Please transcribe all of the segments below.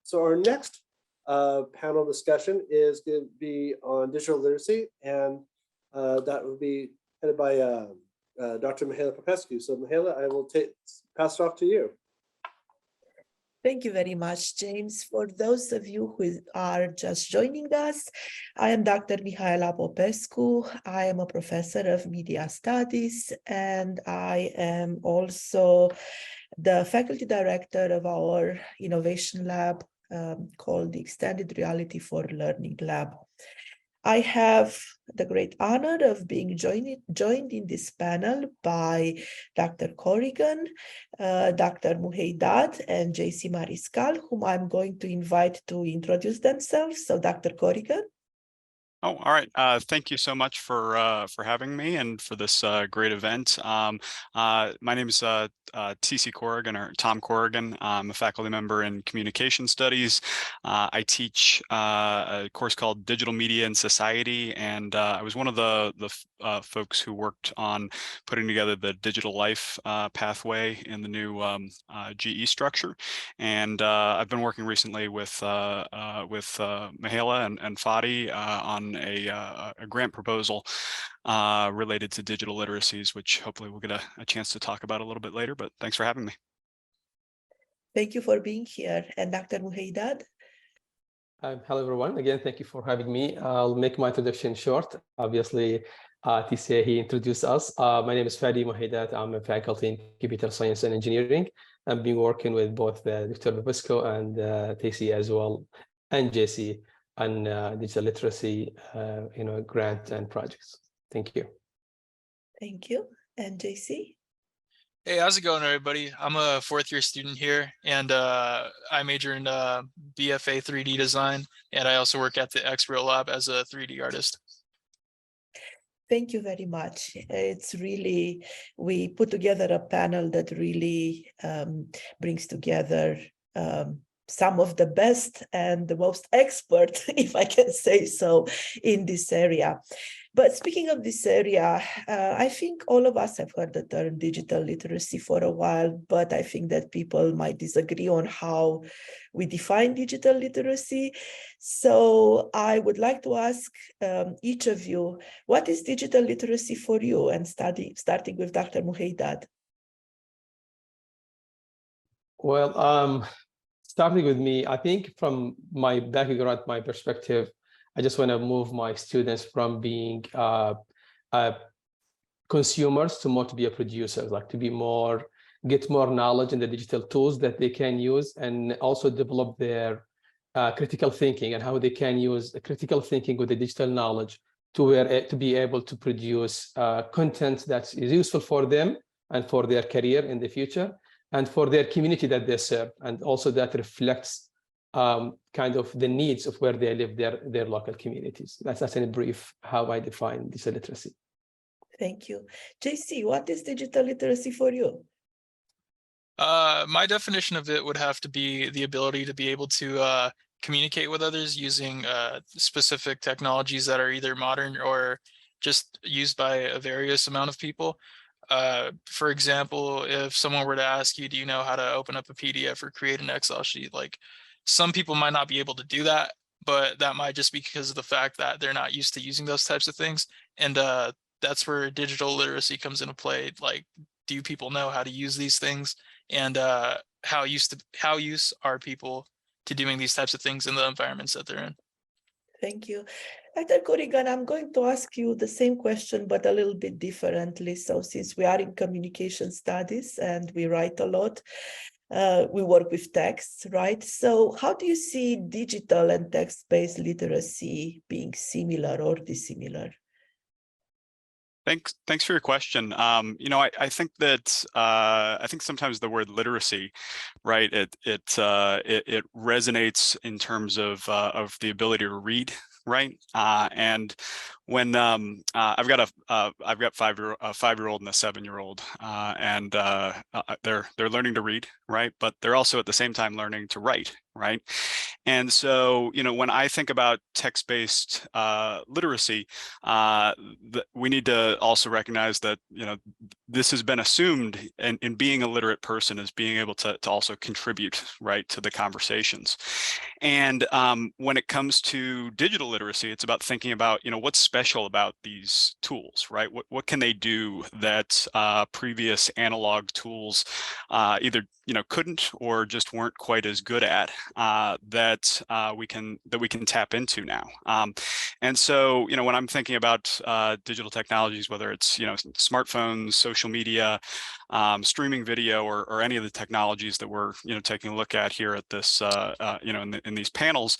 So our next panel discussion is going to be on digital literacy, and that will be headed by Dr. Mihaela Popescu. So Mihaela, I will pass it off to you. Thank you very much, James. For those of you who are just joining us, I am Dr. Mihaela Popescu. I am a professor of media studies, and I am also the faculty director of our innovation lab called the Extended Reality for Learning Lab. I have the great honor of being joined in this panel by Dr. Corrigan, Dr. Muhaydad, and JC Mariscal, whom I'm going to invite to introduce themselves. So Dr. Corrigan. Oh, all right. Thank you so much for having me and for this great event. My name is TC Corrigan, or Tom Corrigan. I'm a faculty member in communication studies. I teach a course called Digital Media and Society, and I was one of the folks who worked on putting together the Digital Life pathway in the new GE structure. And I've been working recently with Mihaela and Fadi on a grant proposal related to digital literacies, which hopefully we'll get a chance to talk about a little bit later, but thanks for having me. Thank you for being here. And Dr. Muhaydad? Hello, everyone. Again, thank you for having me. I'll make my introduction short. Obviously, TC, he introduced us. My name is Fadi Muhaydad. I'm a faculty in computer science and engineering. I've been working with both Dr. Popescu and TC as well, and JC on digital literacy, grant and projects. Thank you. Thank you. And JC? Hey, how's it going, everybody? I'm a fourth-year student here, and I major in BFA 3D design, and I also work at the XReal Lab as a 3D artist. Thank you very much. It's really, we put together a panel that really brings together some of the best and the most expert, if I can say so, in this area. But speaking of this area, I think all of us have heard the term digital literacy for a while, but I think that people might disagree on how we define digital literacy. So I would like to ask each of you, what is digital literacy for you? And starting with Dr. Muhaydad. Well, starting with me, I think from my background, my perspective, I just want to move my students from being consumers to more to be a producers, like to be more, get more knowledge in the digital tools that they can use, and also develop their critical thinking and how they can use the critical thinking with the digital knowledge to be able to produce content that is useful for them and for their career in the future, and for their community that they serve, and also that reflects kind of the needs of where they live, their local communities. That's in a brief how I define digital literacy. Thank you. JC, what is digital literacy for you? My definition of it would have to be the ability to be able to communicate with others using specific technologies that are either modern or just used by a various amount of people. For example, if someone were to ask you, do you know how to open up a PDF or create an Excel sheet? Like, some people might not be able to do that, but that might just be because of the fact that they're not used to using those types of things. And that's where digital literacy comes into play. Like, do people know how to use these things? And how use are people to doing these types of things in the environments that they're in? Thank you. Dr. Corrigan, I'm going to ask you the same question, but a little bit differently. So since we are in communication studies and we write a lot, we work with text, right? So how do you see digital and text-based literacy being similar or dissimilar? Thanks for your question. I think that I think sometimes the word literacy, right? It resonates in terms of the ability to read, right? And when I've got a 5-year-old and a 7-year-old, and they're learning to read, right? But they're also at the same time learning to write, right? And so, when I think about text-based literacy, we need to also recognize that, this has been assumed in being a literate person as being able to also contribute, right, to the conversations. And when it comes to digital literacy, it's about thinking about, what's special about these tools, right? What can they do that previous analog tools either couldn't or just weren't quite as good at, that we can tap into now. And so, when I'm thinking about digital technologies, whether it's smartphones, social media, streaming video, or any of the technologies that we're taking a look at here at this in these panels,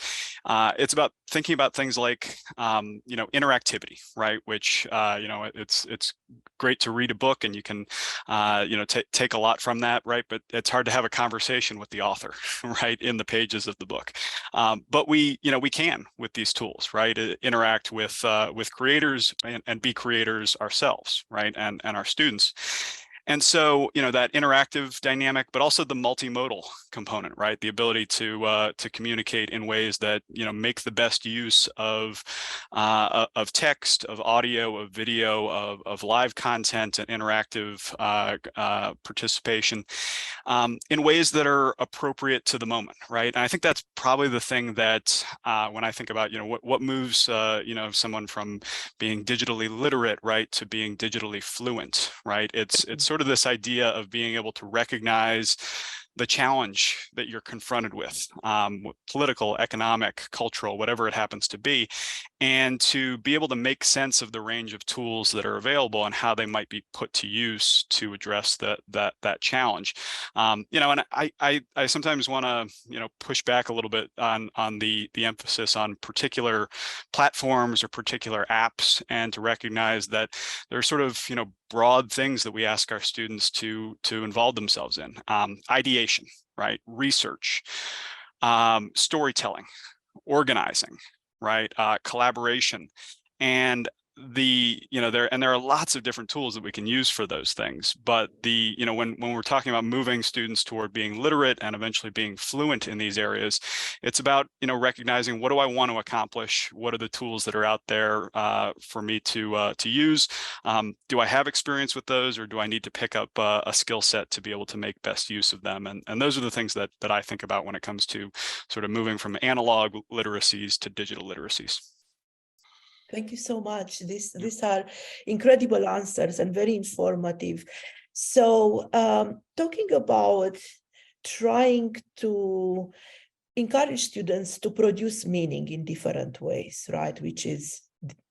it's about thinking about things like interactivity, right? Which it's great to read a book and you can take a lot from that, right? But it's hard to have a conversation with the author, right, in the pages of the book. But we can with these tools, right, interact with creators and be creators ourselves, right, and our students. And so, that interactive dynamic, but also the multimodal component, right? The ability to communicate in ways that make the best use of text, of audio, of video, of live content, and interactive participation in ways that are appropriate to the moment, right? And I think that's probably the thing that when I think about what moves someone from being digitally literate, right, to being digitally fluent, right? It's sort of this idea of being able to recognize the challenge that you're confronted with, political, economic, cultural, whatever it happens to be, and to be able to make sense of the range of tools that are available and how they might be put to use to address that challenge. And I sometimes want to push back a little bit on the emphasis on particular platforms or particular apps, and to recognize that there are sort of broad things that we ask our students to involve themselves in: ideation, right, research, storytelling, organizing, right, collaboration, and there are lots of different tools that we can use for those things. But when we're talking about moving students toward being literate and eventually being fluent in these areas, it's about recognizing, what do I want to accomplish? What are the tools that are out there for me to use? Do I have experience with those, or do I need to pick up a skill set to be able to make best use of them? And those are the things that I think about when it comes to sort of moving from analog literacies to digital literacies. Thank you so much. These are incredible answers and very informative. So talking about trying to encourage students to produce meaning in different ways, right, which is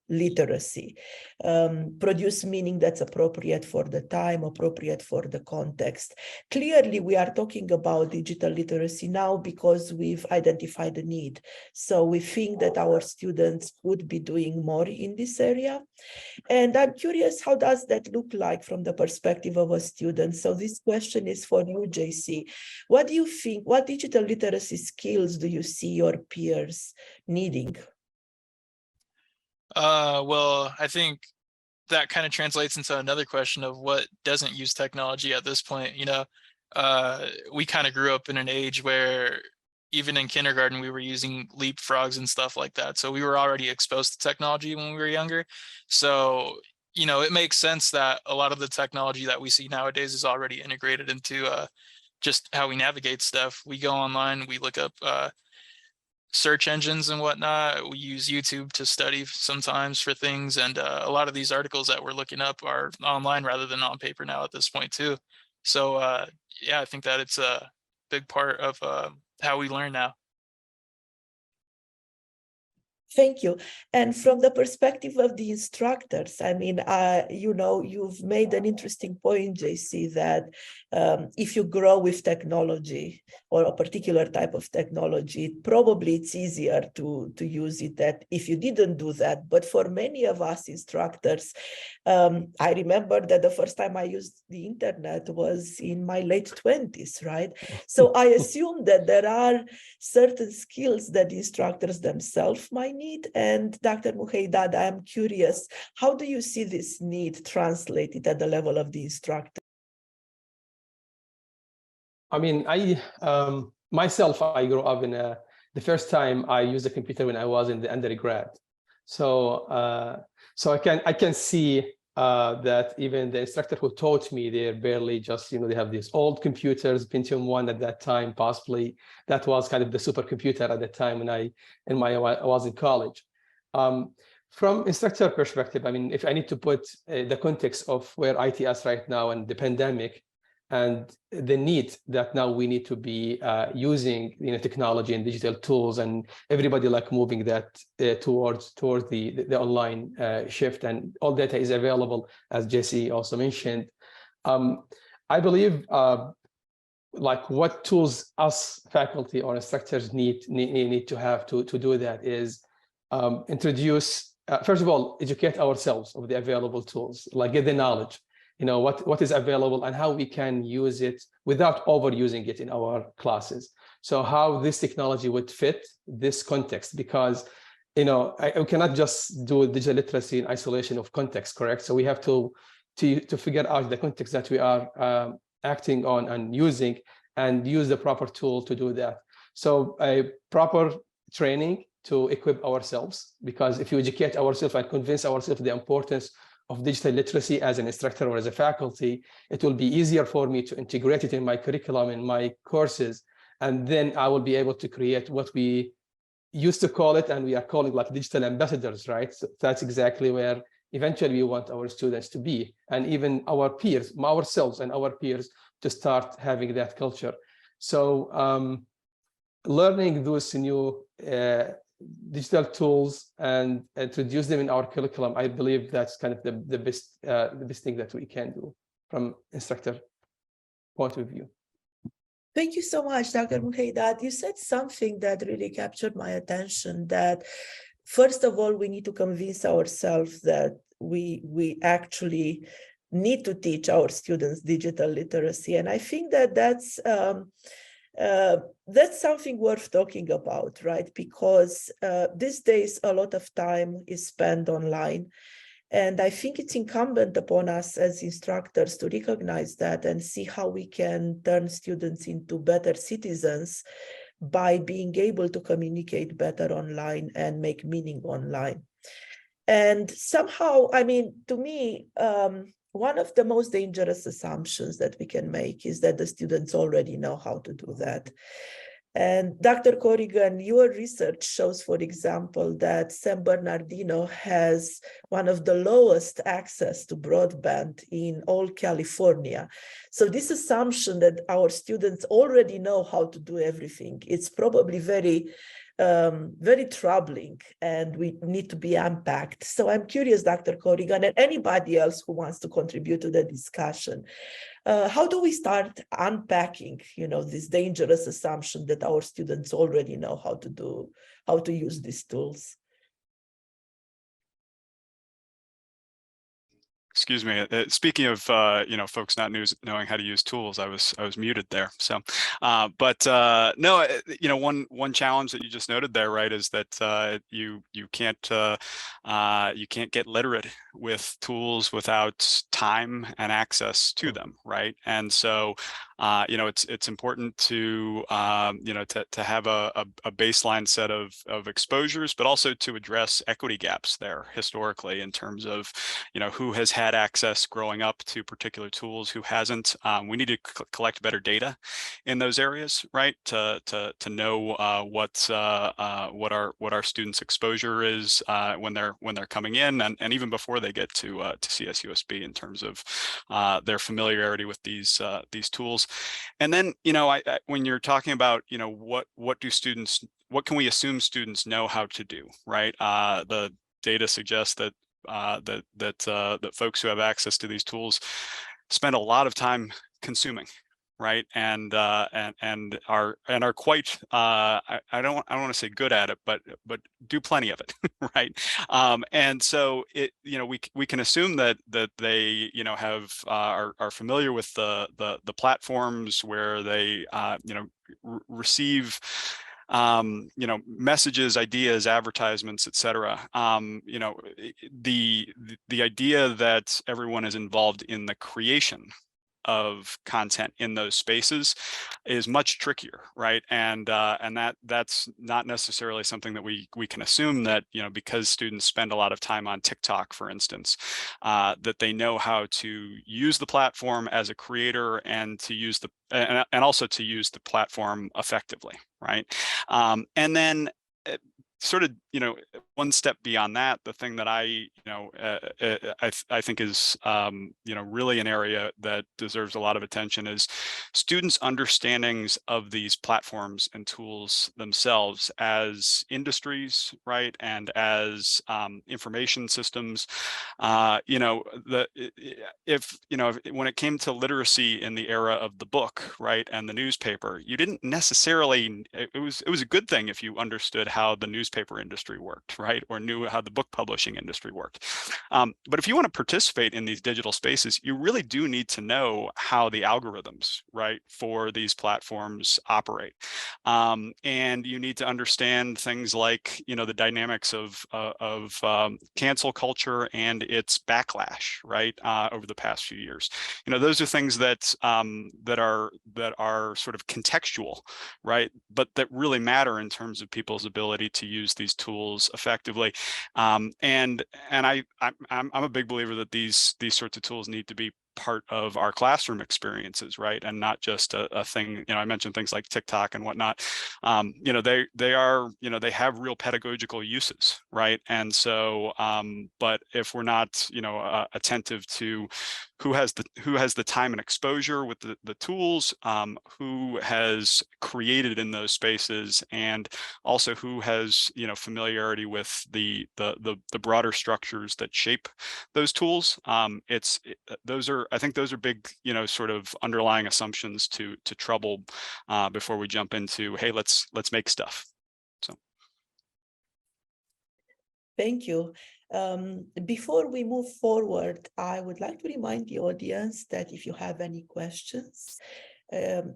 literacy, produce meaning that's appropriate for the time, appropriate for the context. Clearly, we are talking about digital literacy now because we've identified the need. So we think that our students would be doing more in this area. And I'm curious, how does that look like from the perspective of a student? So this question is for you, JC. What do you think, what digital literacy skills do you see your peers needing? Well, I think that kind of translates into another question of what doesn't use technology at this point. We kind of grew up in an age where even in kindergarten, we were using leapfrogs and stuff like that. So we were already exposed to technology when we were younger. So, it makes sense that a lot of the technology that we see nowadays is already integrated into just how we navigate stuff. We go online, we look up search engines and whatnot. We use YouTube to study sometimes for things, and a lot of these articles that we're looking up are online rather than on paper now at this point too. So yeah, I think that it's a big part of how we learn now. Thank you. And from the perspective of the instructors, I mean, you've made an interesting point, JC, that if you grow with technology or a particular type of technology, probably it's easier to use it than if you didn't do that. But for many of us instructors, I remember that the first time I used the internet was in my late 20s, right? So I assume that there are certain skills that the instructors themselves might need. And Dr. Muhaydad, I am curious, how do you see this need translated at the level of the instructor? I mean, myself, I grew up in the first time I used a computer when I was in the undergrad. So I can see that even the instructor who taught me, they're barely just, they have these old computers, Pentium 1 at that time, possibly. That was kind of the supercomputer at the time when I was in college. From instructor perspective, I mean, if I need to put the context of where IT is right now and the pandemic, and the need that now we need to be using technology and digital tools, and everybody like moving that towards the online shift, and all data is available, as Jesse also mentioned. I believe like what tools us faculty or instructors need to have to do that is introduce, first of all, educate ourselves of the available tools, like get the knowledge, what is available and how we can use it without overusing it in our classes. So how this technology would fit this context, because we cannot just do digital literacy in isolation of context, correct? So we have to figure out the context that we are acting on and using, and use the proper tool to do that. So a proper training to equip ourselves, because if you educate ourselves and convince ourselves the importance of digital literacy as an instructor or as a faculty, it will be easier for me to integrate it in my curriculum, in my courses, and then I will be able to create what we used to call it, and we are calling like digital ambassadors, right? So that's exactly where eventually we want our students to be, and even our peers, ourselves and our peers, to start having that culture. So learning those new digital tools and introduce them in our curriculum, I believe that's kind of the best thing that we can do from instructor point of view. Thank you so much, Dr. Muhaydad. You said something that really captured my attention, that first of all, we need to convince ourselves that we actually need to teach our students digital literacy. And I think that that's something worth talking about, right? Because these days, a lot of time is spent online. And I think it's incumbent upon us as instructors to recognize that and see how we can turn students into better citizens by being able to communicate better online and make meaning online. And somehow, I mean, to me, one of the most dangerous assumptions that we can make is that the students already know how to do that. And Dr. Corrigan, your research shows, for example, that San Bernardino has one of the lowest access to broadband in all California. So this assumption that our students already know how to do everything, it's probably very troubling, and we need to be unpacked. So I'm curious, Dr. Corrigan, and anybody else who wants to contribute to the discussion, how do we start unpacking, this dangerous assumption that our students already know how to use these tools? Excuse me. Speaking of folks not knowing how to use tools, I was muted there. So, no, one challenge that you just noted there, right, is that you can't get literate with tools without time and access to them, right? And so, it's important to to have a baseline set of exposures, but also to address equity gaps there historically in terms of who has had access growing up to particular tools, who hasn't. We need to collect better data in those areas, right? To know what our students' exposure is when they're coming in, and even before they get to CSUSB in terms of their familiarity with these tools. And then when you're talking about what can we assume students know how to do, right? The data suggests that that folks who have access to these tools spend a lot of time consuming, right? And are quite I don't want to say good at it, but do plenty of it, right? And so we can assume that they are familiar with the platforms where they receive messages, ideas, advertisements, etc. The idea that everyone is involved in the creation of content in those spaces is much trickier, right? And that's not necessarily something that we can assume that, you know, because students spend a lot of time on TikTok, for instance, that they know how to use the platform as a creator and to use the and also to use the platform effectively, right? And then sort of, you know, one step beyond that, the thing that I think is, you know, really an area that deserves a lot of attention is students' understandings of these platforms and tools themselves as industries, right? And as information systems. You know, when it came to literacy in the era of the book, right, and the newspaper, you didn't necessarily, it was a good thing if you understood how the newspaper industry worked, right, or knew how the book publishing industry worked. But if you want to participate in these digital spaces, you really do need to know how the algorithms, right, for these platforms operate. And you need to understand things like, you know, the dynamics of cancel culture and its backlash, right, over the past few years. You know, those are things that that are sort of contextual, right, but that really matter in terms of people's ability to use these tools effectively. And I'm a big believer that these sorts of tools need to be part of our classroom experiences, right, and not just a thing. You know, I mentioned things like TikTok and whatnot. You know, they are, you know, they have real pedagogical uses, right? And so, but if we're not, you know, attentive to who has the time and exposure with the tools, who has created in those spaces, and also who has, you know, familiarity with the broader structures that shape those tools, I think those are big, you know, sort of underlying assumptions to trouble before we jump into, hey, let's make stuff. So. Thank you. Before we move forward, I would like to remind the audience that if you have any questions,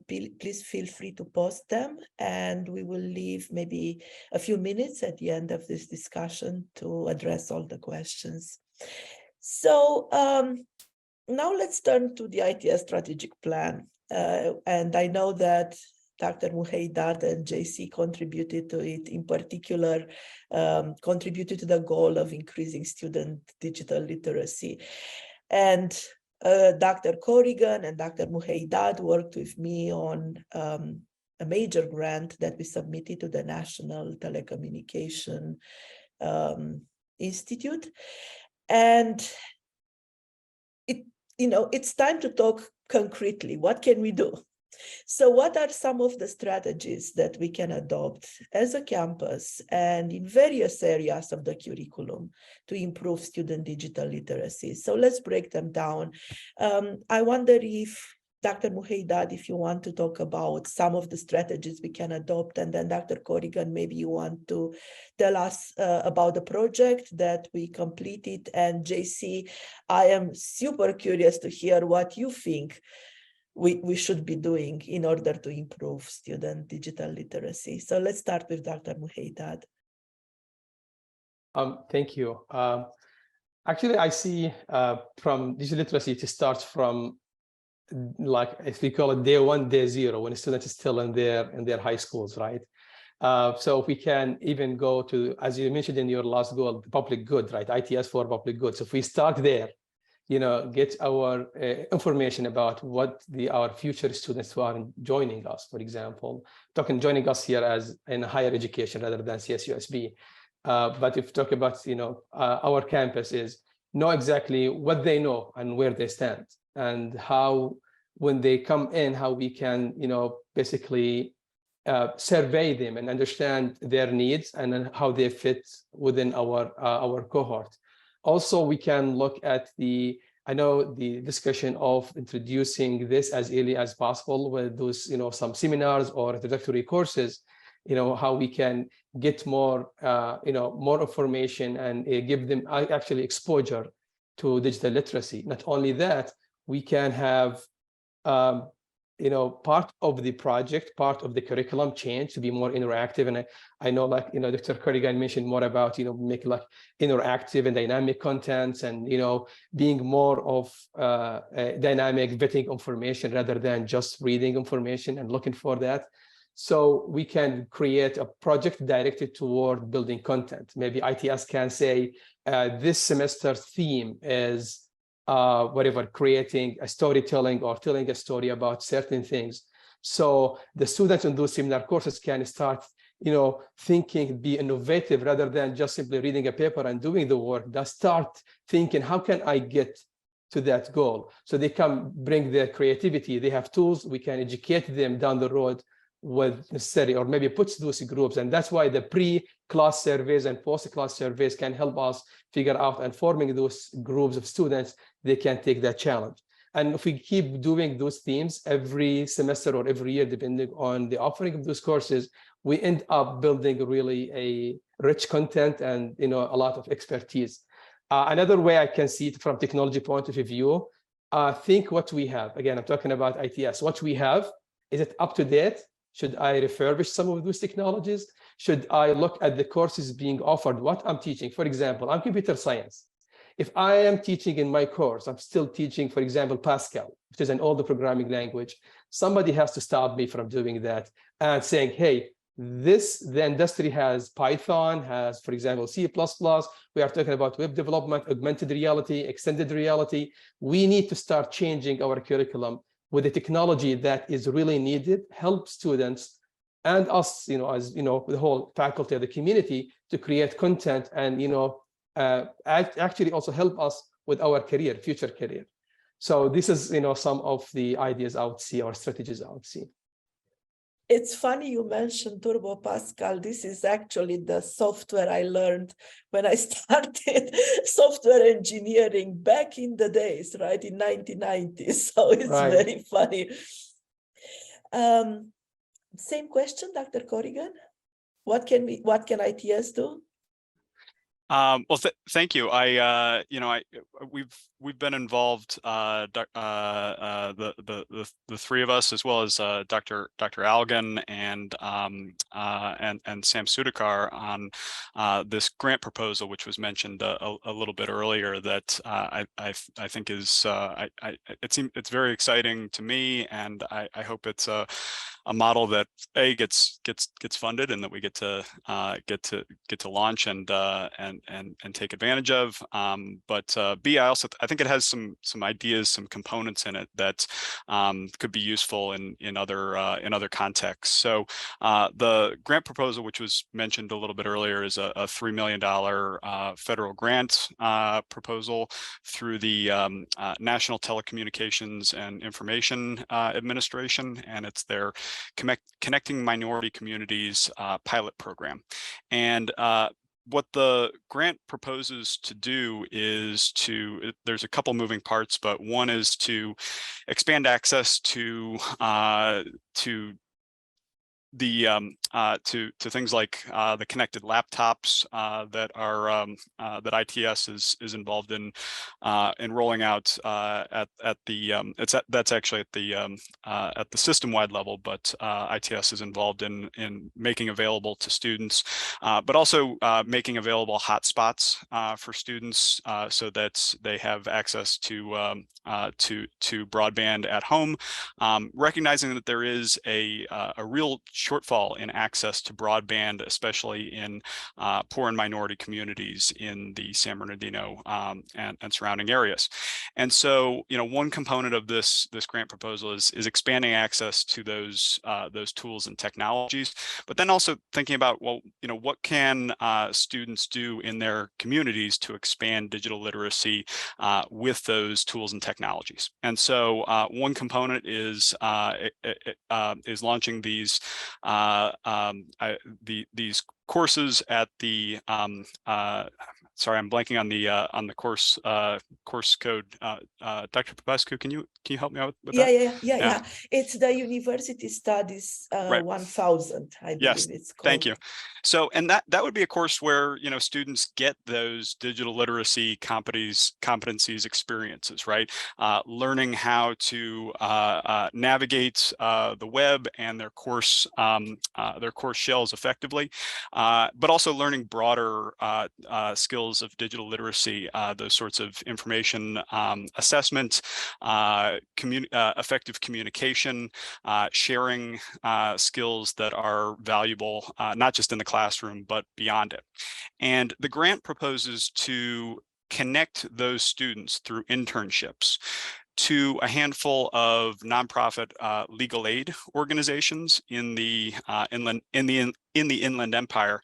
please feel free to post them, and we will leave maybe a few minutes at the end of this discussion to address all the questions. So now let's turn to the ITS strategic plan. And I know that Dr. Muhaydad and JC contributed to it, in particular, contributed to the goal of increasing student digital literacy. And Dr. Corrigan and Dr. Muhaydad worked with me on a major grant that we submitted to the National Telecommunication Institute. And it's time to talk concretely. What can we do? So what are some of the strategies that we can adopt as a campus and in various areas of the curriculum to improve student digital literacy? So let's break them down. I wonder if Dr. Muhaydad, if you want to talk about some of the strategies we can adopt, and then Dr. Corrigan, maybe you want to tell us about the project that we completed. And JC, I am super curious to hear what you think we should be doing in order to improve student digital literacy. So let's start with Dr. Muhaydad. Thank you. Actually, I see from digital literacy, it starts from, like, if we call it day one, day zero, when a student is still in their high schools, right? So if we can even go to, as you mentioned in your last goal, public good, right? ITS for public good. So if we start there, get our information about what our future students who are joining us, for example, joining us here as in higher education rather than CSUSB. But if talk about, our campus is know exactly what they know and where they stand, and how, when they come in, how we can, basically survey them and understand their needs and then how they fit within our cohort. Also, we can look at the discussion of introducing this as early as possible with those, some seminars or introductory courses, how we can get more, more information and give them actually exposure to digital literacy. Not only that, we can have part of the project, part of the curriculum change to be more interactive. And I know, like, Dr. Corrigan mentioned more about, make like interactive and dynamic contents, and, being more of dynamic vetting information rather than just reading information and looking for that. So we can create a project directed toward building content. Maybe ITS can say, this semester theme is whatever, creating a storytelling or telling a story about certain things. So the students in those seminar courses can start, thinking, be innovative rather than just simply reading a paper and doing the work. They start thinking, how can I get to that goal? So they can bring their creativity. They have tools. We can educate them down the road with necessary, or maybe puts those groups. And that's why the pre-class surveys and post-class surveys can help us figure out and forming those groups of students. They can take that challenge. And if we keep doing those themes every semester or every year, depending on the offering of those courses, we end up building really a rich content and a lot of expertise. Another way I can see it from technology point of view, think what we have. Again, I'm talking about ITS. What we have, is it up to date? Should I refurbish some of those technologies? Should I look at the courses being offered, what I'm teaching? For example, I'm computer science. If I am teaching in my course, I'm still teaching, for example, Pascal, which is an older programming language. Somebody has to stop me from doing that and saying, hey, the industry has Python, has, for example, C++. We are talking about web development, augmented reality, extended reality. We need to start changing our curriculum with the technology that is really needed, help students and us, as the whole faculty of the community, to create content and actually also help us with our future career. So this is some of the ideas I would see, or strategies I would see. It's funny you mentioned Turbo Pascal. This is actually the software I learned when I started software engineering back in the days, right, in 1990s. So it's very funny. Same question, Dr. Corrigan. What can ITS do? Well, thank you. We've been involved, the three of us, as well as Dr. Algan and Sam Sudhakar, on this grant proposal, which was mentioned a little bit earlier. That I think is it's very exciting to me, and I hope it's a model that gets funded, and that we get to launch and take advantage of. But B, I think it has some ideas, some components in it that could be useful in other contexts. So the grant proposal, which was mentioned a little bit earlier, is a $3 million federal grant proposal through the National Telecommunications and Information Administration, and it's their Connecting Minority Communities pilot program. And what the grant proposes to do is there's a couple moving parts, but one is to expand access to things like the connected laptops that that ITS is involved in rolling out that's actually at the system-wide level, but ITS is involved in making available to students, but also making available hotspots for students so that they have access to broadband at home, recognizing that there is a real shortfall in access to broadband, especially in poor and minority communities in the San Bernardino and surrounding areas. And so, one component of this grant proposal is expanding access to those tools and technologies, but then also thinking about, well, what can students do in their communities to expand digital literacy with those tools and technologies. And so one component is launching these courses at the sorry, I'm blanking on the course code. Dr. Popescu, can you help me out with that? Yeah. It's the University Studies Right. 1000, I believe Yes, it's called. thank you. So, and that would be a course where, you know, students get those digital literacy competencies, experiences, right? Learning how to navigate the web and their course shells effectively, but also learning broader skills of digital literacy, those sorts of information assessment, effective communication, sharing skills that are valuable, not just in the classroom, but beyond it. And the grant proposes to connect those students through internships to a handful of nonprofit legal aid organizations in the Inland Empire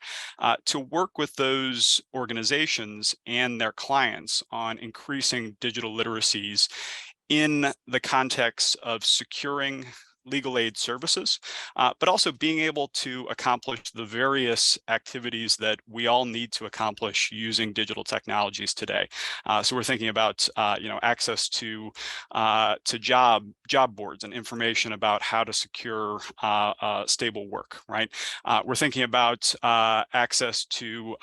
to work with those organizations and their clients on increasing digital literacies in the context of securing legal aid services, but also being able to accomplish the various activities that we all need to accomplish using digital technologies today. So we're thinking about access to job boards and information about how to secure stable work, right? We're thinking about access to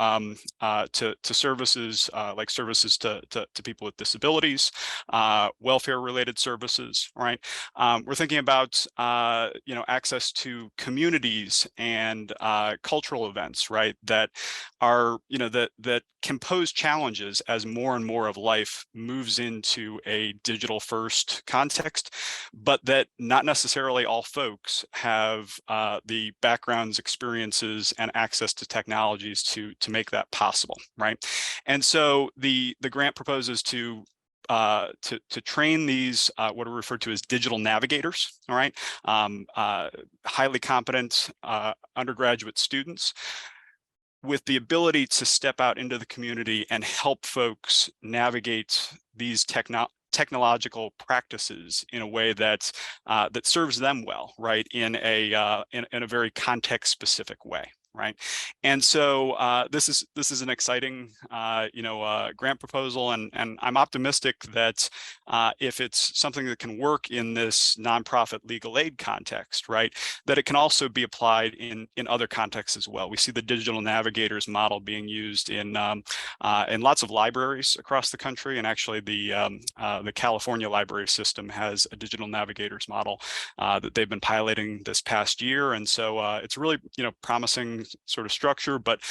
services like services to people with disabilities, welfare-related services, right? We're thinking about access to communities and cultural events, right? That are that can pose challenges as more and more of life moves into a digital first context, but that not necessarily all folks have the backgrounds, experiences, and access to technologies to make that possible, right? And so the grant proposes to train these what are referred to as digital navigators, all right, highly competent undergraduate students with the ability to step out into the community and help folks navigate these technological practices in a way that that serves them well, right, in a very context-specific way. Right, and so this is an exciting grant proposal, and I'm optimistic that if it's something that can work in this nonprofit legal aid context, right, that it can also be applied in other contexts as well. We see the digital navigators model being used in lots of libraries across the country, and actually the California library system has a digital navigators model that they've been piloting this past year, and so it's really promising sort of structure, but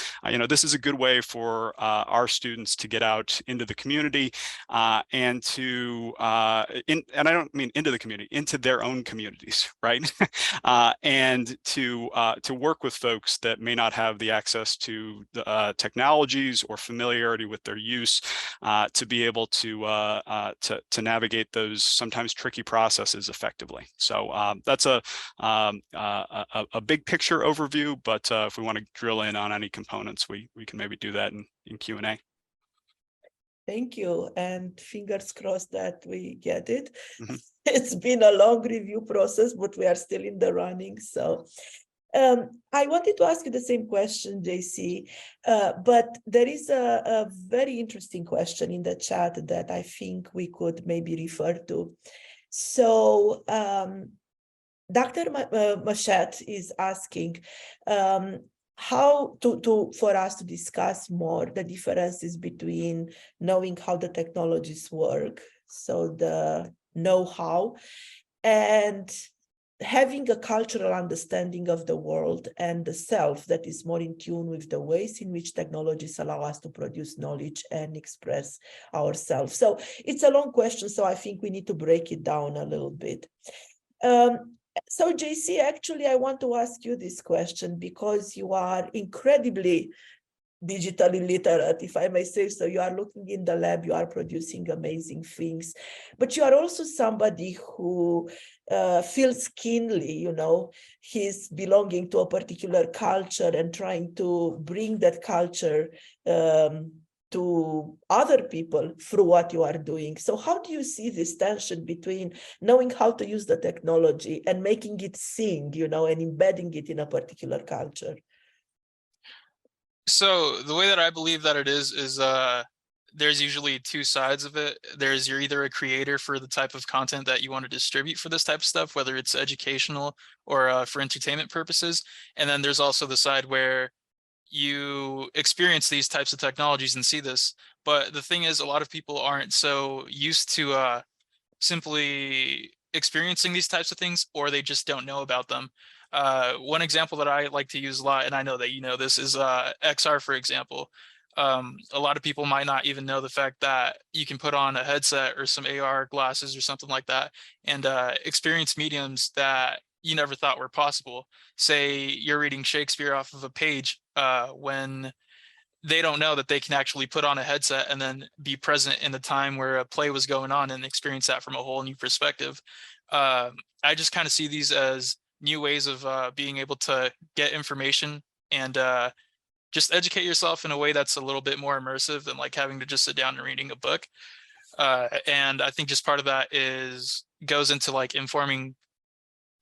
this is a good way for our students to get out into the community and to and I don't mean into the community, into their own communities, right? And to work with folks that may not have the access to the technologies or familiarity with their use to be able to navigate those sometimes tricky processes effectively. So that's a big picture overview, but if we want to drill in on any components, we can maybe do that in Q&A. Thank you, and fingers crossed that we get it. Mm-hmm. It's been a long review process, but we are still in the running. So I wanted to ask you the same question, JC, but there is a very interesting question in the chat that I think we could maybe refer to. So Dr. Machette is asking how for us to discuss more the differences between knowing how the technologies work, so the know-how, and having a cultural understanding of the world and the self that is more in tune with the ways in which technologies allow us to produce knowledge and express ourselves. So it's a long question, so I think we need to break it down a little bit. So JC, actually, I want to ask you this question because you are incredibly digitally literate, if I may say so. You are looking in the lab, you are producing amazing things, but you are also somebody who feels keenly, he's belonging to a particular culture and trying to bring that culture to other people through what you are doing. So how do you see this tension between knowing how to use the technology and making it sing, and embedding it in a particular culture? So the way that I believe that it is there's usually two sides of it. There's you're either a creator for the type of content that you want to distribute for this type of stuff, whether it's educational or for entertainment purposes. And then there's also the side where you experience these types of technologies and see this. But the thing is, a lot of people aren't so used to simply experiencing these types of things, or they just don't know about them. One example that I like to use a lot, and I know that you know this, is XR, for example. A lot of people might not even know the fact that you can put on a headset or some AR glasses or something like that and experience mediums that you never thought were possible. Say you're reading Shakespeare off of a page when they don't know that they can actually put on a headset and then be present in the time where a play was going on and experience that from a whole new perspective. I just kind of see these as new ways of being able to get information and just educate yourself in a way that's a little bit more immersive than like having to just sit down and reading a book. And I think just part of that goes into like informing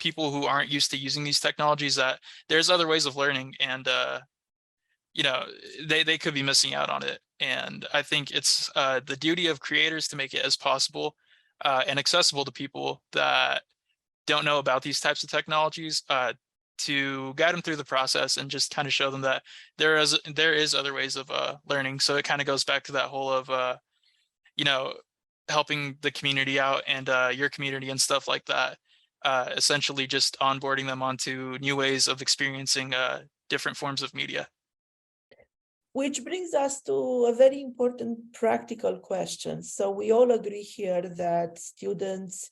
people who aren't used to using these technologies that there's other ways of learning, and you know, they could be missing out on it. And I think it's the duty of creators to make it as possible and accessible to people that don't know about these types of technologies, to guide them through the process and just kind of show them that there is other ways of learning. So it kind of goes back to that whole of you know, helping the community out and your community and stuff like that. Essentially just onboarding them onto new ways of experiencing different forms of media. Which brings us to a very important practical question. So we all agree here that students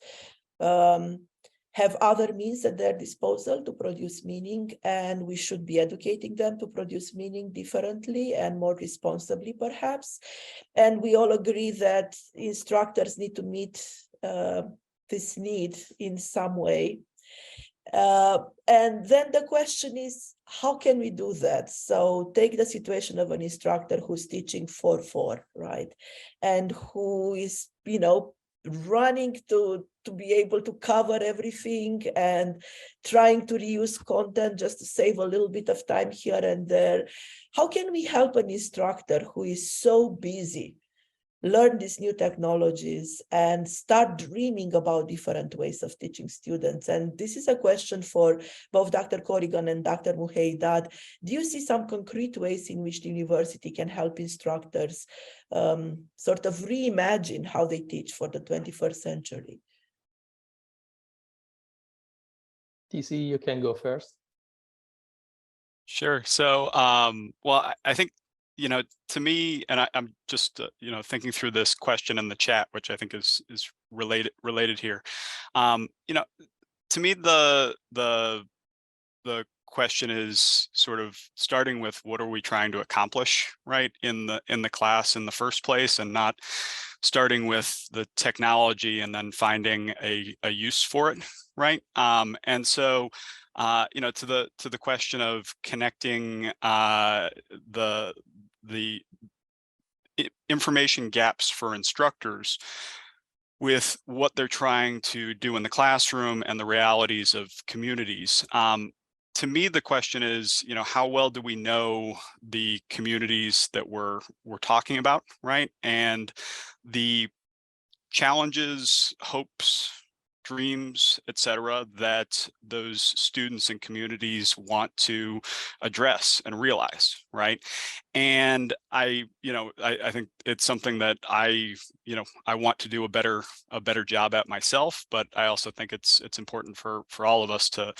have other means at their disposal to produce meaning, and we should be educating them to produce meaning differently and more responsibly, perhaps. And we all agree that instructors need to meet this need in some way. And then the question is, how can we do that? So take the situation of an instructor who's teaching 4-4, right? And who is, running to be able to cover everything and trying to reuse content just to save a little bit of time here and there. How can we help an instructor who is so busy learn these new technologies and start dreaming about different ways of teaching students? And this is a question for both Dr. Corrigan and Dr. Muhaydad. Do you see some concrete ways in which the university can help instructors sort of reimagine how they teach for the 21st century? TC, you can go first. Sure. So, well, I think, to me, and I'm just, thinking through this question in the chat, which I think is related here. To me, the question is sort of starting with what are we trying to accomplish, right, in the class in the first place, and not starting with the technology and then finding a use for it, right? And so, to the question of connecting the information gaps for instructors with what they're trying to do in the classroom and the realities of communities. To me, the question is, how well do we know the communities that we're talking about, right? And the challenges, hopes, dreams, et cetera, that those students and communities want to address and realize, right? And I think it's something that I want to do a better job at myself, but I also think it's important for all of us to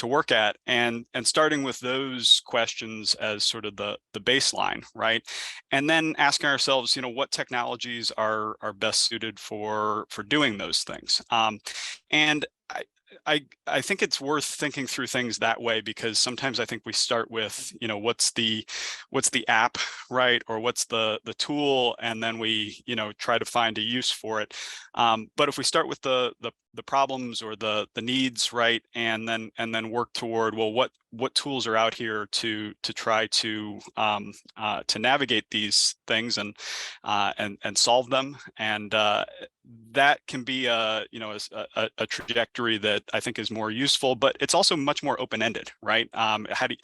work at, and starting with those questions as sort of the baseline, right? And then asking ourselves, what technologies are best suited for doing those things. And I think it's worth thinking through things that way, because sometimes I think we start with, what's the app, right? Or what's the tool, and then we, try to find a use for it. But if we start with the problems or the needs, right, and then work toward, well, what tools are out here to try to navigate these things and solve them. And that can be a trajectory that I think is more useful, but it's also much more open-ended, right? How do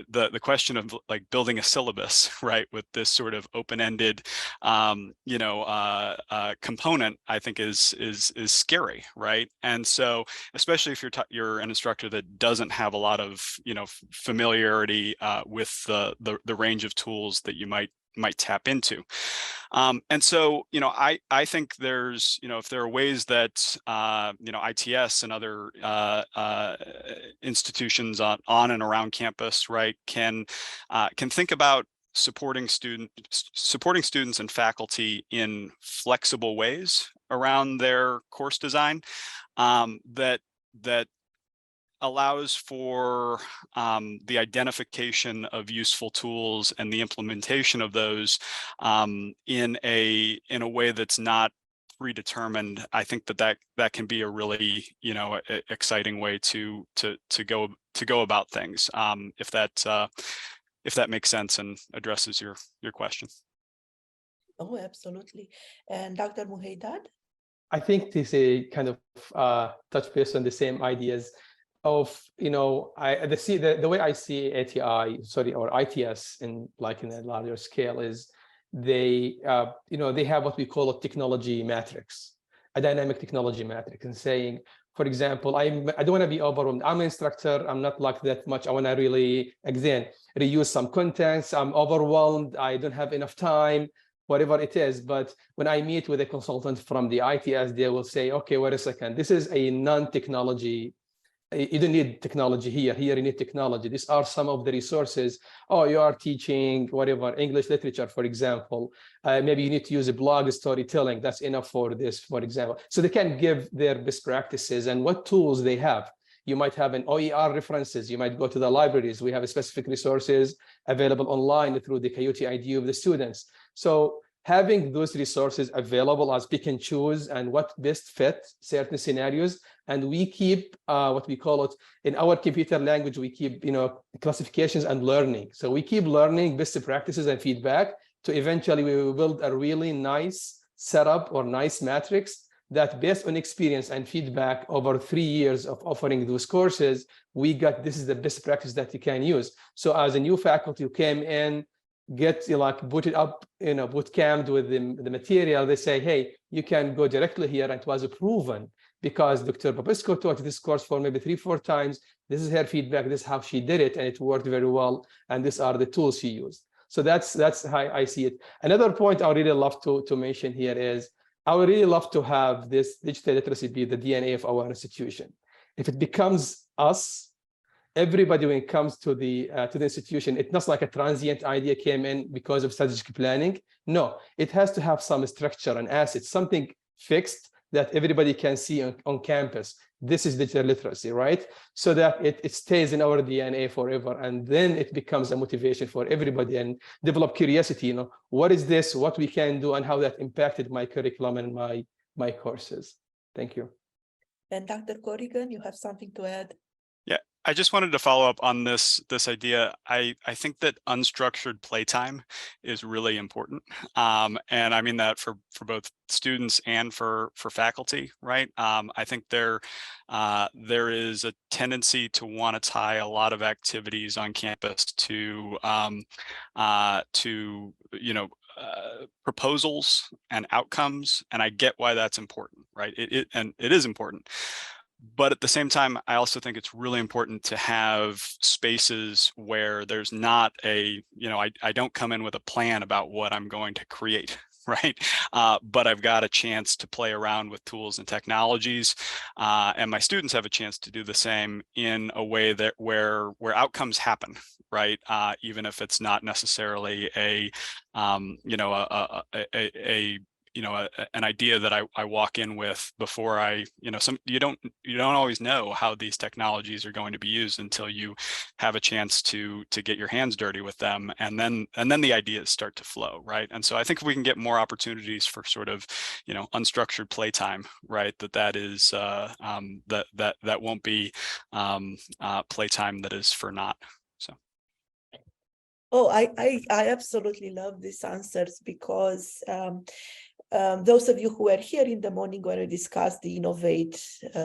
the question of like building a syllabus, right, with this sort of open-ended component, I think is scary, right? And so especially if you're an instructor that doesn't have a lot of familiarity with the range of tools that you might tap into. And so, I think there's, if there are ways that, ITS and other institutions on and around campus, right, can think about supporting students and faculty in flexible ways around their course design, that allows for the identification of useful tools and the implementation of those in a way that's not predetermined. I think that can be a really exciting way to go about things, if that makes sense and addresses your question. Oh, absolutely. And Dr. Muhaydad? I think this is a kind of touch base on the same ideas of, the way I see or ITS in a larger scale is they have what we call a technology matrix, a dynamic technology matrix, and saying, for example, I don't want to be overwhelmed. I'm an instructor. I'm not like that much. I want to really, again, reuse some contents. I'm overwhelmed. I don't have enough time, whatever it is. But when I meet with a consultant from the ITS, they will say, okay, wait a second. This is a non-technology. You don't need technology here. Here you need technology. These are some of the resources. Oh, you are teaching whatever, English literature, for example. Maybe you need to use a blog storytelling. That's enough for this, for example. So they can give their best practices and what tools they have. You might have an OER references. You might go to the libraries. We have specific resources available online through the Coyote ID of the students. So having those resources available as pick and choose and what best fit certain scenarios. And we keep what we call it in our computer language, we keep classifications and learning. So we keep learning best practices and feedback to eventually we will build a really nice setup or nice matrix that based on experience and feedback over 3 years of offering those courses, we got this is the best practice that you can use. So as a new faculty who came in, get booted up, boot camped with the material, they say, hey, you can go directly here, and it was proven because Dr. Popescu taught this course for maybe 3-4 times. This is her feedback. This is how she did it, and it worked very well. And these are the tools she used. So that's how I see it. Another point I would really love to mention here is I would really love to have this digital literacy be the DNA of our institution. If it becomes us, everybody when it comes to the institution, it's not like a transient idea came in because of strategic planning. No, it has to have some structure and assets, something fixed that everybody can see on campus. This is digital literacy, right? So that it stays in our DNA forever. And then it becomes a motivation for everybody and develop curiosity, what is this, what we can do, and how that impacted my curriculum and my courses. Thank you. And Dr. Corrigan, you have something to add? Yeah, I just wanted to follow up on this idea. I think that unstructured playtime is really important. And I mean that for both students and for faculty, right? I think there is a tendency to want to tie a lot of activities on campus to proposals and outcomes, and I get why that's important, right? It is important. But at the same time, I also think it's really important to have spaces where there's not I don't come in with a plan about what I'm going to create, right? But I've got a chance to play around with tools and technologies, and my students have a chance to do the same in a way that where outcomes happen, right? Even if it's not necessarily a an idea that I walk in with before you don't always know how these technologies are going to be used until you have a chance to get your hands dirty with them, and then the ideas start to flow, right? And so I think if we can get more opportunities for sort of unstructured playtime, right, that is that won't be playtime that is for naught. So. Oh, I absolutely love these answers, because those of you who were here in the morning when we discussed the Innovate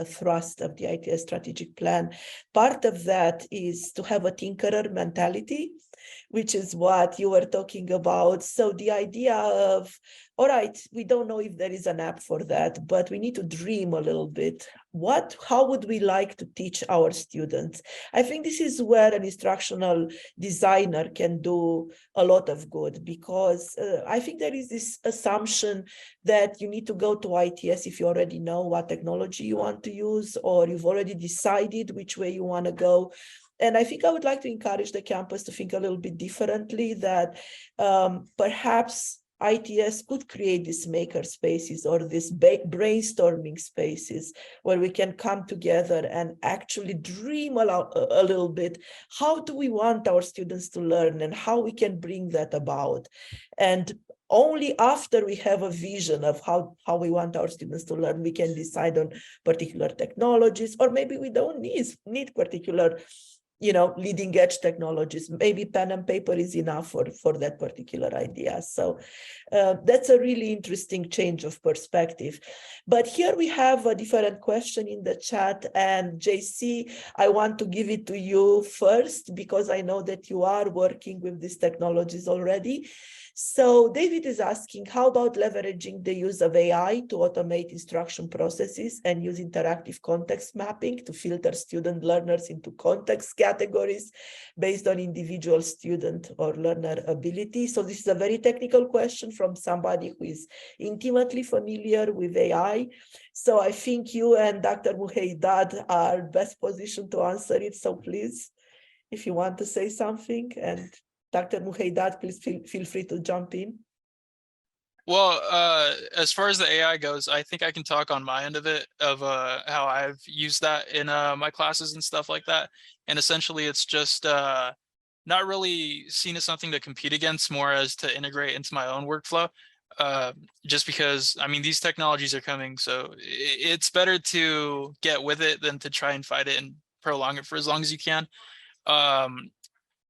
thrust of the ITS strategic plan, part of that is to have a tinkerer mentality, which is what you were talking about. So the idea of, all right, we don't know if there is an app for that, but we need to dream a little bit. How would we like to teach our students? I think this is where an instructional designer can do a lot of good, because I think there is this assumption that you need to go to ITS if you already know what technology you want to use, or you've already decided which way you want to go. And I think I would like to encourage the campus to think a little bit differently, that perhaps ITS could create these maker spaces or these brainstorming spaces where we can come together and actually dream a little bit. How do we want our students to learn, and how we can bring that about? And only after we have a vision of how we want our students to learn, we can decide on particular technologies, or maybe we don't need particular leading edge technologies. Maybe pen and paper is enough for that particular idea. So that's a really interesting change of perspective. But here we have a different question in the chat, and JC, I want to give it to you first, because I know that you are working with these technologies already. So David is asking, how about leveraging the use of AI to automate instruction processes and use interactive context mapping to filter student learners into context categories based on individual student or learner ability? So this is a very technical question from somebody who is intimately familiar with AI. So I think you and Dr. Muhaydad are best positioned to answer it. So please, if you want to say something, and Dr. Muhaydad, please feel free to jump in. Well, as far as the AI goes, I think I can talk on my end of it, of how I've used that in my classes and stuff like that. And essentially, it's just not really seen as something to compete against, more as to integrate into my own workflow. Just because, I mean, these technologies are coming, so it's better to get with it than to try and fight it and prolong it for as long as you can.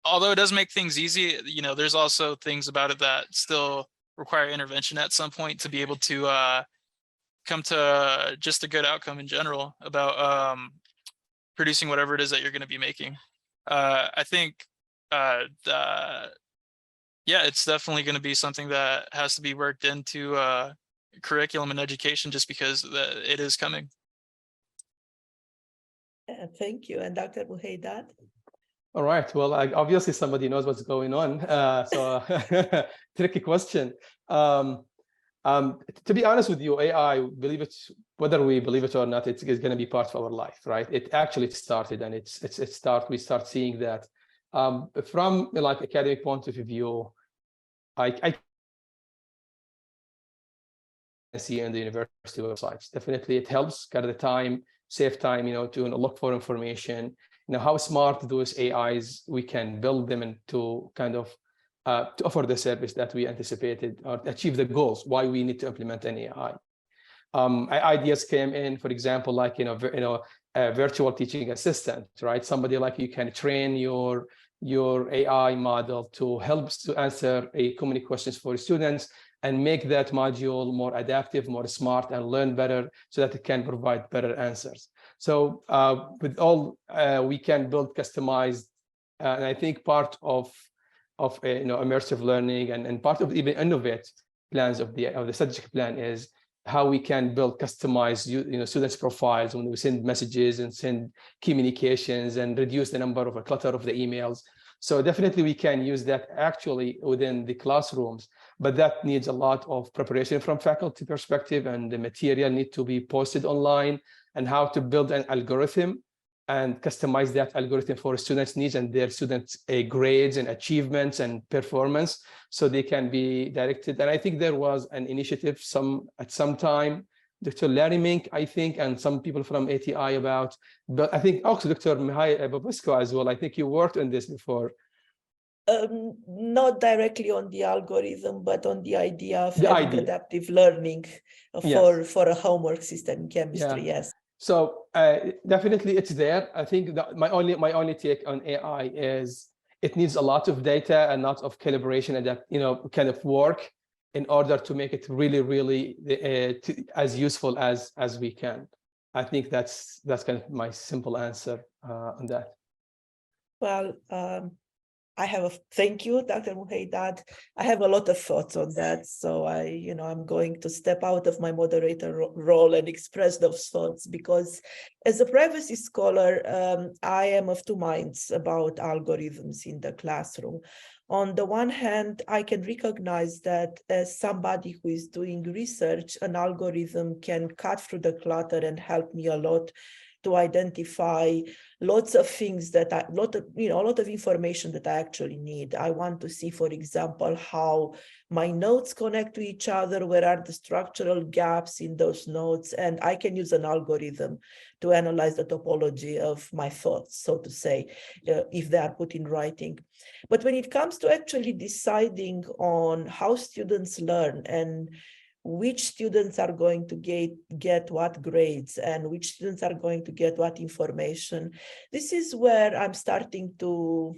Although it does make things easy, there's also things about it that still require intervention at some point to be able to come to just a good outcome in general about producing whatever it is that you're going to be making. I think, it's definitely going to be something that has to be worked into curriculum and education, just because it is coming. Thank you. And Dr. Muhaydad? All right. Well, obviously somebody knows what's going on. So tricky question. To be honest with you, AI, whether we believe it or not, it's going to be part of our life, right? It actually started, and we start seeing that from like academic point of view. I see in the university websites. Definitely, it helps cut the time, save time, to look for information. How smart those AIs, we can build them and to kind of to offer the service that we anticipated or achieve the goals, why we need to implement an AI. Ideas came in, for example, like, a virtual teaching assistant, right? Somebody like you can train your AI model to help to answer common questions for students and make that module more adaptive, more smart, and learn better so that it can provide better answers. So with all, we can build customized, and I think part of immersive learning and part of even Innovate plans of the strategic plan is how we can build customized students' profiles when we send messages and send communications and reduce the number of clutter of the emails. So definitely we can use that actually within the classrooms, but that needs a lot of preparation from faculty perspective, and the material need to be posted online, and how to build an algorithm and customize that algorithm for students' needs and their students' grades and achievements and performance, so they can be directed. And I think there was an initiative at some time, Dr. Larry Mink, I think, and some people from ATI about, but I think also Dr. Mihaela Popescu as well. I think you worked on this before. Not directly on the algorithm, but on the idea of The having idea. adaptive learning for a homework system in chemistry. Yeah. Yes. So definitely it's there. I think that my only take on AI is it needs a lot of data and lot of calibration and that, kind of work in order to make it really as useful as we can. I think that's kind of my simple answer on that. Well, thank you, Dr. Muhaydad. I have a lot of thoughts on that. So I'm going to step out of my moderator role and express those thoughts, because as a privacy scholar, I am of two minds about algorithms in the classroom. On the one hand, I can recognize that as somebody who is doing research, an algorithm can cut through the clutter and help me a lot to identify lots of things that a lot of information that I actually need. I want to see, for example, how my nodes connect to each other, where are the structural gaps in those nodes, and I can use an algorithm to analyze the topology of my thoughts, so to say, if they are put in writing. But when it comes to actually deciding on how students learn and which students are going to get what grades and which students are going to get what information, this is where I'm starting to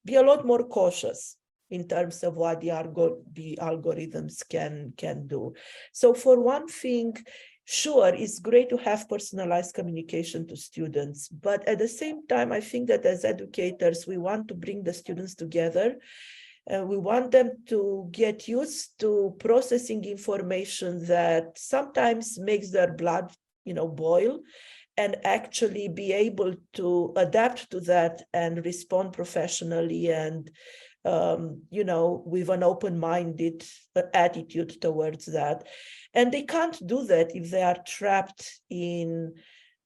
be a lot more cautious in terms of what the algorithms can do. So for one thing, sure, it's great to have personalized communication to students, but at the same time, I think that as educators, we want to bring the students together. We want them to get used to processing information that sometimes makes their blood, boil, and actually be able to adapt to that and respond professionally and, with an open-minded attitude towards that. And they can't do that if they are trapped in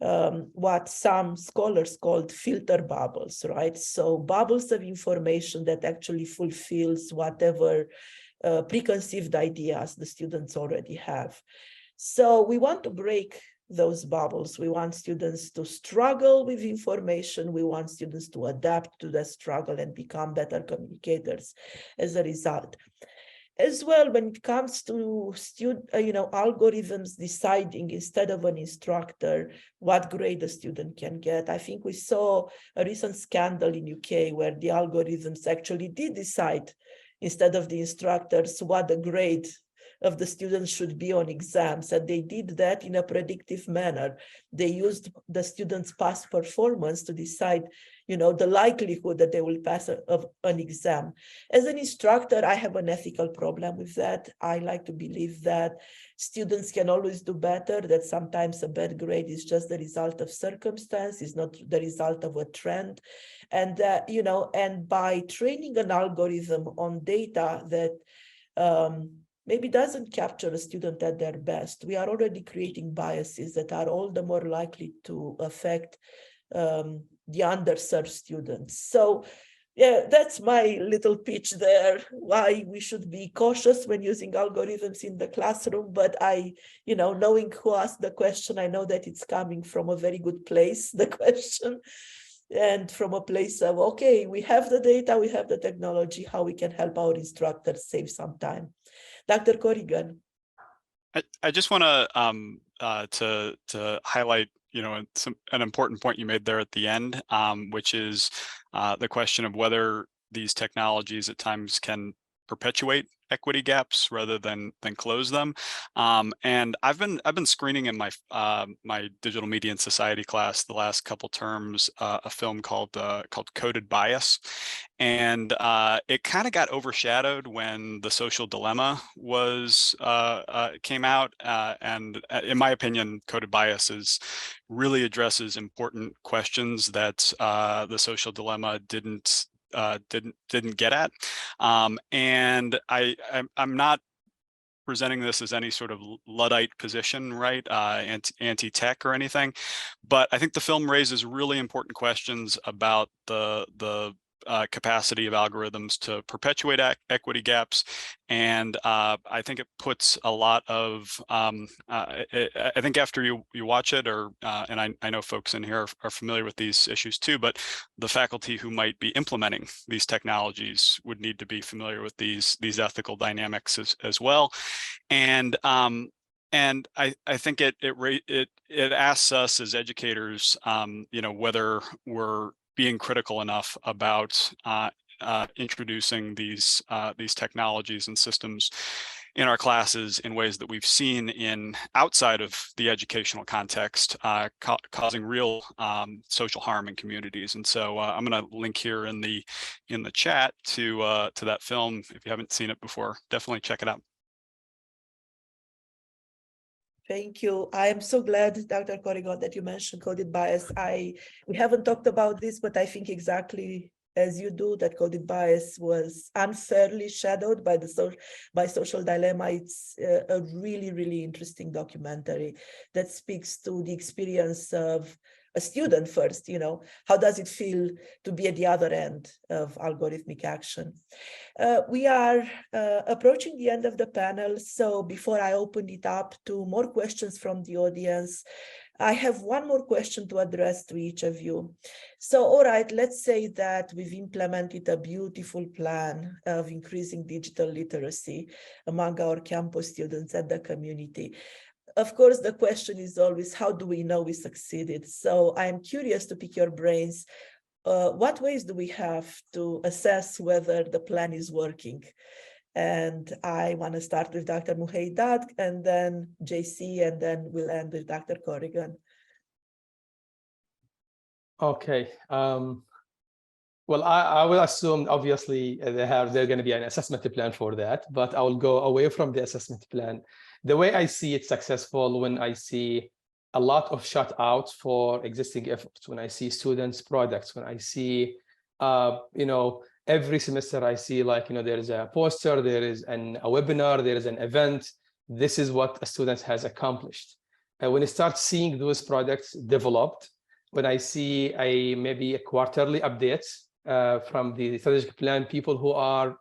what some scholars called filter bubbles, right? So bubbles of information that actually fulfills whatever preconceived ideas the students already have. So we want to break those bubbles. We want students to struggle with information. We want students to adapt to the struggle and become better communicators as a result. As well, when it comes to algorithms deciding instead of an instructor what grade a student can get, I think we saw a recent scandal in UK where the algorithms actually did decide instead of the instructors what the grade of the students should be on exams, and they did that in a predictive manner. They used the students' past performance to decide the likelihood that they will pass an exam. As an instructor, I have an ethical problem with that. I like to believe that students can always do better, that sometimes a bad grade is just the result of circumstance, is not the result of a trend. And and by training an algorithm on data that maybe doesn't capture a student at their best, we are already creating biases that are all the more likely to affect the underserved students. So yeah, that's my little pitch there, why we should be cautious when using algorithms in the classroom. But knowing who asked the question, I know that it's coming from a very good place, the question, and from a place of, okay, we have the data, we have the technology, how we can help our instructors save some time. Dr. Corrigan. I just want to highlight an important point you made there at the end, which is the question of whether these technologies at times can perpetuate equity gaps rather than close them. And I've been screening in my my digital media and society class the last couple terms a film called Coded Bias, and it kind of got overshadowed when The Social Dilemma was came out. And in my opinion, Coded Bias really addresses important questions that The Social Dilemma didn't get at, and I'm not presenting this as any sort of Luddite position, right? Anti-tech or anything. But I think the film raises really important questions about the capacity of algorithms to perpetuate equity gaps. And I think it puts a lot of, I think after you watch it, or and I know folks in here are familiar with these issues too, but the faculty who might be implementing these technologies would need to be familiar with these ethical dynamics as well. And I think it asks us as educators, whether we're being critical enough about introducing these technologies and systems in our classes in ways that we've seen in outside of the educational context, causing real social harm in communities. And so I'm going to link here in the chat to that film. If you haven't seen it before, definitely check it out. Thank you. I am so glad, Dr. Corrigan, that you mentioned coded bias. We haven't talked about this, but I think exactly as you do, that coded bias was unfairly shadowed by Social Dilemma. It's a really, really interesting documentary that speaks to the experience of a student first. How does it feel to be at the other end of algorithmic action? We are approaching the end of the panel, so before I open it up to more questions from the audience, I have one more question to address to each of you. So, all right, let's say that we've implemented a beautiful plan of increasing digital literacy among our campus students and the community. Of course, the question is always, how do we know we succeeded? So I am curious to pick your brains. What ways do we have to assess whether the plan is working? And I want to start with Dr. Muhaydad, and then JC, and then we'll end with Dr. Corrigan. Okay. Well, I will assume, obviously, there's going to be an assessment plan for that, but I will go away from the assessment plan. The way I see it successful, when I see a lot of shutouts for existing efforts, when I see students' products, when I see, every semester I see, there is a poster, there is a webinar, there is an event. This is what a student has accomplished. And when I start seeing those products developed, when I see maybe a quarterly updates from the strategic plan, people who are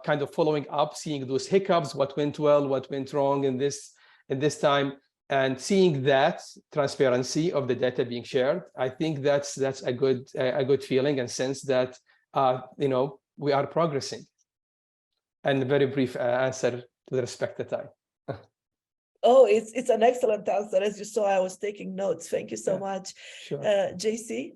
kind of following up, seeing those hiccups, what went well, what went wrong in this time, and seeing that transparency of the data being shared, I think that's a good feeling and sense that we are progressing. And a very brief answer to the respected time. Oh, it's an excellent answer. As you saw, I was taking notes. Thank you so much. Sure. JC?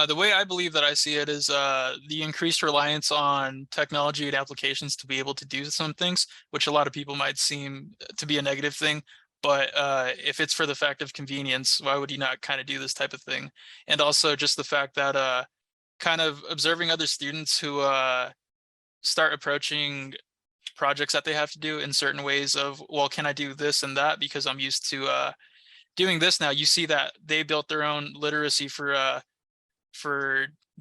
The way I believe that I see it is the increased reliance on technology and applications to be able to do some things, which a lot of people might seem to be a negative thing. But if it's for the fact of convenience, why would you not kind of do this type of thing? And also just the fact that kind of observing other students who start approaching projects that they have to do in certain ways of, well, can I do this and that because I'm used to doing this now? You see that they built their own literacy for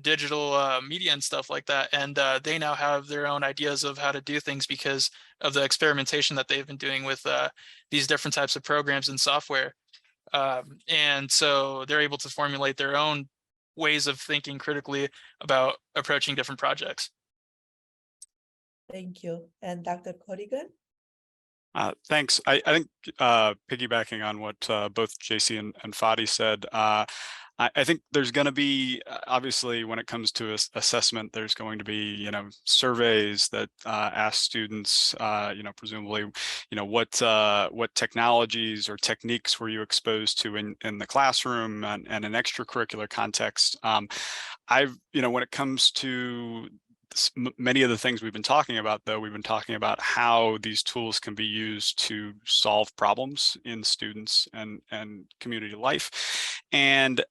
digital media and stuff like that, and they now have their own ideas of how to do things because of the experimentation that they've been doing with these different types of programs and software, and so they're able to formulate their own ways of thinking critically about approaching different projects. Thank you. And Dr. Corrigan? Thanks. I think piggybacking on what both JC and Fadi said, I think there's going to be, obviously, when it comes to assessment, there's going to be, surveys that ask students, presumably, what technologies or techniques were you exposed to in the classroom and in extracurricular context. When it comes to many of the things we've been talking about, though, we've been talking about how these tools can be used to solve problems in students and community life. And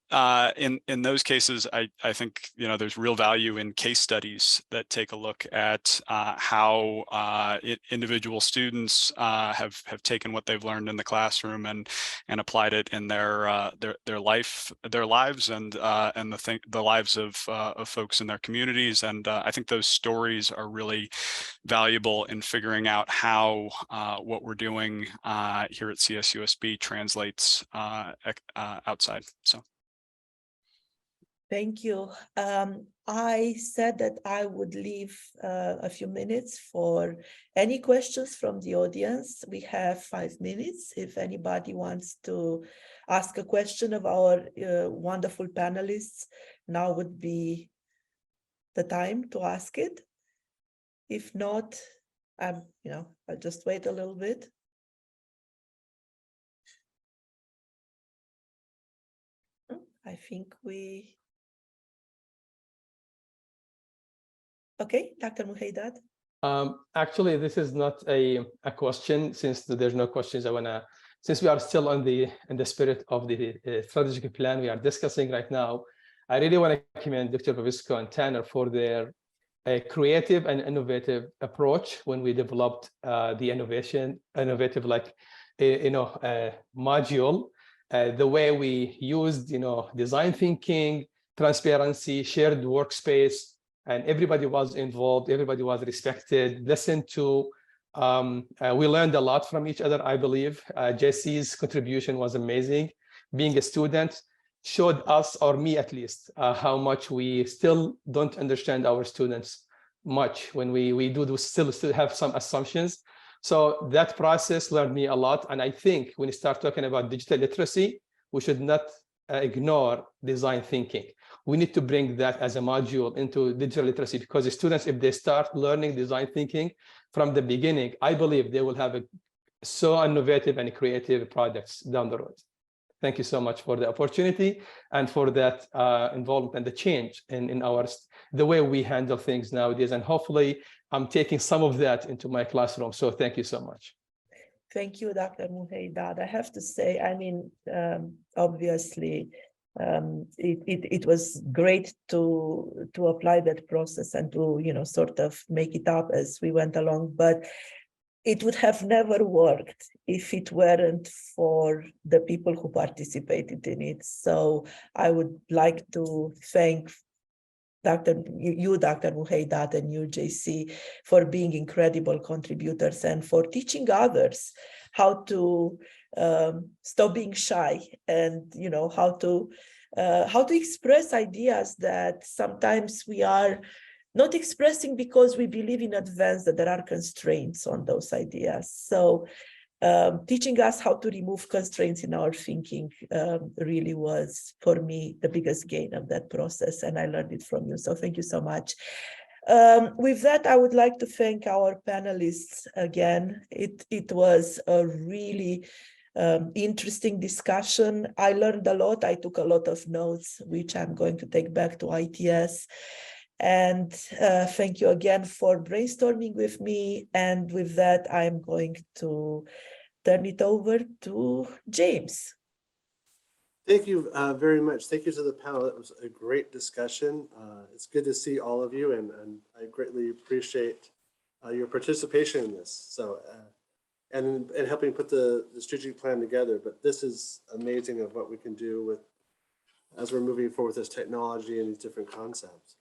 in those cases, I think there's real value in case studies that take a look at how individual students have taken what they've learned in the classroom and applied it in their lives and the lives of folks in their communities. And I think those stories are really valuable in figuring out how what we're doing here at CSUSB translates outside. So. Thank you. I said that I would leave a few minutes for any questions from the audience. We have 5 minutes. If anybody wants to ask a question of our wonderful panelists, now would be the time to ask it. If not, I'll just wait a little bit. I think we... Okay, Dr. Muhaydad. Actually, this is not a question. Since there's no questions, since we are still in the spirit of the strategic plan we are discussing right now, I really want to commend Dr. Babisko and Tanner for their creative and innovative approach when we developed the innovative module. The way we used design thinking, transparency, shared workspace, and everybody was involved, everybody was respected, listened to. We learned a lot from each other, I believe. Jesse's contribution was amazing. Being a student showed us, or me at least, how much we still don't understand our students much when we do still have some assumptions. So that process learned me a lot. And I think when you start talking about digital literacy, we should not ignore design thinking. We need to bring that as a module into digital literacy, because the students, if they start learning design thinking from the beginning, I believe they will have so innovative and creative products down the road. Thank you so much for the opportunity and for that involvement and the change in the way we handle things nowadays. And hopefully I'm taking some of that into my classroom. So thank you so much. Thank you, Dr. Muhaydad. I have to say, I mean, obviously, it was great to apply that process and to sort of make it up as we went along, but it would have never worked if it weren't for the people who participated in it. So I would like to thank Dr. Muhaydad, and you, JC, for being incredible contributors and for teaching others how to stop being shy and how to express ideas that sometimes we are not expressing because we believe in advance that there are constraints on those ideas. So teaching us how to remove constraints in our thinking really was, for me, the biggest gain of that process, and I learned it from you. So thank you so much. With that, I would like to thank our panelists again. It was a really interesting discussion. I learned a lot. I took a lot of notes, which I'm going to take back to ITS. And thank you again for brainstorming with me. And with that, I'm going to turn it over to James. Thank you very much. Thank you to the panel. It was a great discussion. It's good to see all of you, and I greatly appreciate your participation in this. So, and helping put the strategic plan together. But this is amazing of what we can do with as we're moving forward with this technology and these different concepts.